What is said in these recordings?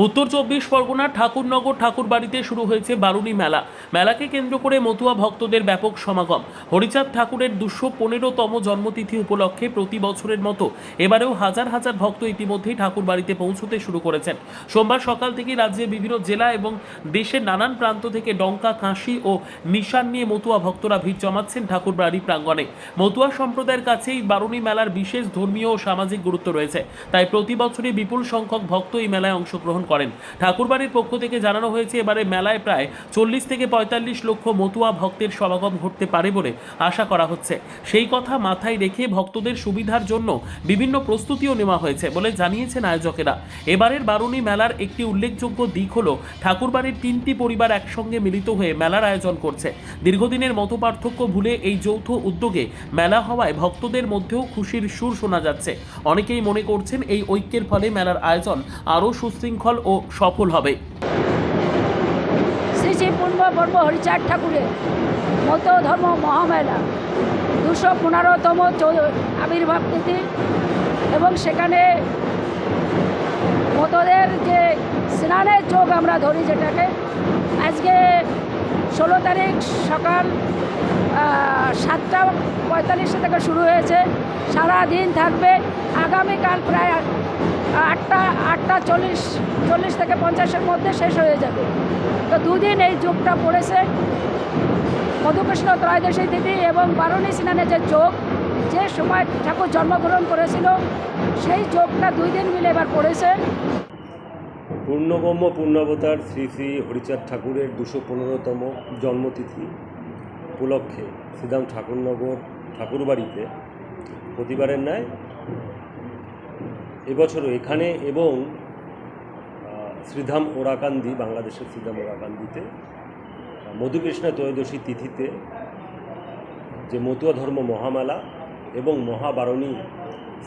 উত্তর ২৪ পরগনার ঠাকুরনগর ঠাকুরবাড়িতে শুরু হয়েছে বারুণী মেলা। মেলাকে কেন্দ্র করে মতুয়া ভক্তদের ব্যাপক সমাগম। হরিচাঁদ ঠাকুরের ২১৫তম জন্মতিথি উপলক্ষে প্রতি বছরের মতো এবারেও হাজার হাজার ভক্ত ইতিমধ্যেই ঠাকুরবাড়িতে পৌঁছতে শুরু করেছেন। সোমবার সকাল থেকেই রাজ্যের বিভিন্ন জেলা এবং দেশের নানান প্রান্ত থেকে ডঙ্কা, কাঁসি ও নিশান নিয়ে মতুয়া ভক্তরা ভিড় জমাচ্ছেন ঠাকুরবাড়ি প্রাঙ্গণে। মতুয়া সম্প্রদায়ের কাছেই বারুণী মেলার বিশেষ ধর্মীয় ও সামাজিক গুরুত্ব রয়েছে, তাই প্রতি বছরই বিপুল সংখ্যক ভক্ত এই মেলায় অংশগ্রহণ করেন। ঠাকুরবাড়ির পক্ষ থেকে জানানো হয়েছে, এবারে মেলায় প্রায় ৪০ থেকে ৪৫ লক্ষ মতুয়া ভক্তের সমাগম ঘটতে পারে বলে আশা করা হচ্ছে। সেই কথা মাথায় রেখে ভক্তদের সুবিধার জন্য বিভিন্ন প্রস্তুতিও নেওয়া হয়েছে বলে জানিয়েছেন আয়োজকেরা। এবারের বারুণী মেলার একটি উল্লেখযোগ্য দিক হল ঠাকুরবাড়ির ৩টি পরিবার একসঙ্গে মিলিত হয়ে মেলার আয়োজন করছে। দীর্ঘদিনের মতপার্থক্য ভুলে এই যৌথ উদ্যোগে মেলা হওয়ায় ভক্তদের মধ্যেও খুশির সুর শোনা যাচ্ছে। অনেকেই মনে করছেন এই ঐক্যের ফলে মেলার আয়োজন আরও সুশৃঙ্খল ও সফল হবে। শ্রী শ্রী পূর্বপর্ব হরিচাঁদ ঠাকুরের মত ধর্ম মহামেলা ২১৫তম আবির্ভাব তিথি এবং সেখানে মতদের যে স্নানের যোগ আমরা ধরি, যেটাকে আজকে ১৬ তারিখ সকাল ৭:৪৫ থেকে শুরু হয়েছে, সারা দিন থাকবে। আগামীকাল প্রায় ৮:৪০ থেকে ৫০-এর মধ্যে শেষ হয়ে যাবে। তো দুদিন এই যোগটা পড়েছে, মধুকৃষ্ণ ত্রয়োদশী তিথি এবং বারুণী স্নানের যে যোগ, যে সময় ঠাকুর জন্মগ্রহণ করেছিল সেই যোগটা ২ দিন মিলে এবার পড়েছে। পূর্ণব্রহ্ম পূর্ণাবতার শ্রী শ্রী হরিচাঁদ ঠাকুরের ২১৫তম জন্মতিথি উপলক্ষে শ্রীধাম ঠাকুরনগর ঠাকুরবাড়িতে প্রতিবারের ন্যায় এবছরও এখানে এবং শ্রীধাম ওরাকান্দি, বাংলাদেশের শ্রীধাম ওরাকান্দিতে মধুকৃষ্ণ ত্রয়োদশী তিথিতে যে মতুয়া ধর্ম মহামেলা এবং মহাবারণী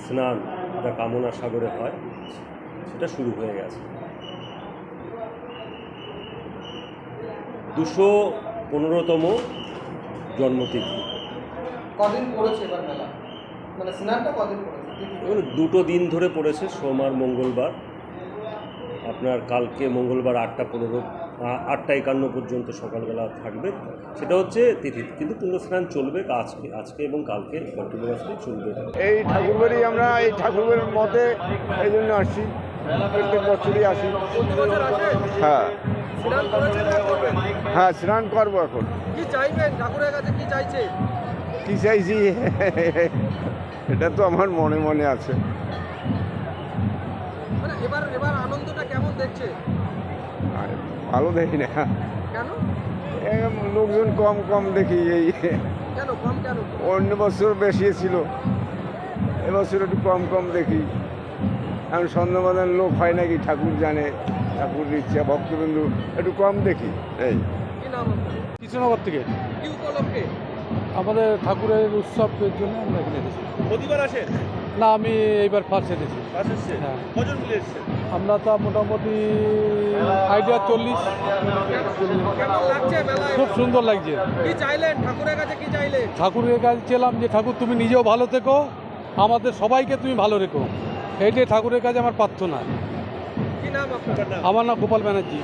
স্নান যা কামনা সাগরে হয় সেটা শুরু হয়ে গেছে। ২১৫তম জন্মতিথি। কদিন পড়েছে এবার মেলা, মানে স্নানটা কদিন পড়েছে? এগুলো 2 দিন ধরে পড়েছে, সোম আর মঙ্গলবার। আপনার কালকে মঙ্গলবার ৮:৫১ পর্যন্ত সকালবেলা থাকবে, সেটা হচ্ছে তিথি, কিন্তু পুণ্য স্নান চলবে আজকে এবং কালকে কন্টিনিউয়াসলি চলবে। এই ঠাকুরবাড়ি আমরা এই ঠাকুরের মতে এই জন্য আসছি, প্রত্যেক বছরই আসি। হ্যাঁ হ্যাঁ, স্নান করবো। এখন কি চাইবেন ঠাকুরের কাছে, কি চাইছে? কি চাইছি এটা তো আমার মনে মনে আছে। মানে এবার আনন্দটা কেমন দেখছে? ভালো দেখি না, কেন? লোকজন কম দেখি। এই কেন কম? কেন? অন্য বছর বেশি ছিল, এবছর একটু কম দেখি। এখন সন্ধ্যাবাদান লোক হয় নাকি, ঠাকুর জানে, ঠাকুর ইচ্ছা, ভক্তবিন্দু একটু কম দেখি। এই কি নাম আপনার? কৃষ্ণনগর থেকে। কি উপলক্ষে? আমাদের ঠাকুরের উৎসবের জন্য আমরা এখানে এসেছি। প্রতিবার আসেন? না, আমি এইবার ফার্স্ট এসেছি। হ্যাঁ। কজন মিলে এসেছেন? আমরা তো মোটামুটি আইডিয়া ৪০। কেমন লাগছে মেলায়? খুব সুন্দর লাগছে। কি চাইলেন ঠাকুরের কাছে, কি চাইলেন? ঠাকুরের কাছে চেলাম যে ঠাকুর তুমি নিজেও ভালো থেকো, আমাদের সবাইকে তুমি ভালো রেখো, এইটাই ঠাকুরের কাছে আমার প্রার্থনা। কি নাম আপনার? আমার নাম গোপাল ব্যানার্জি।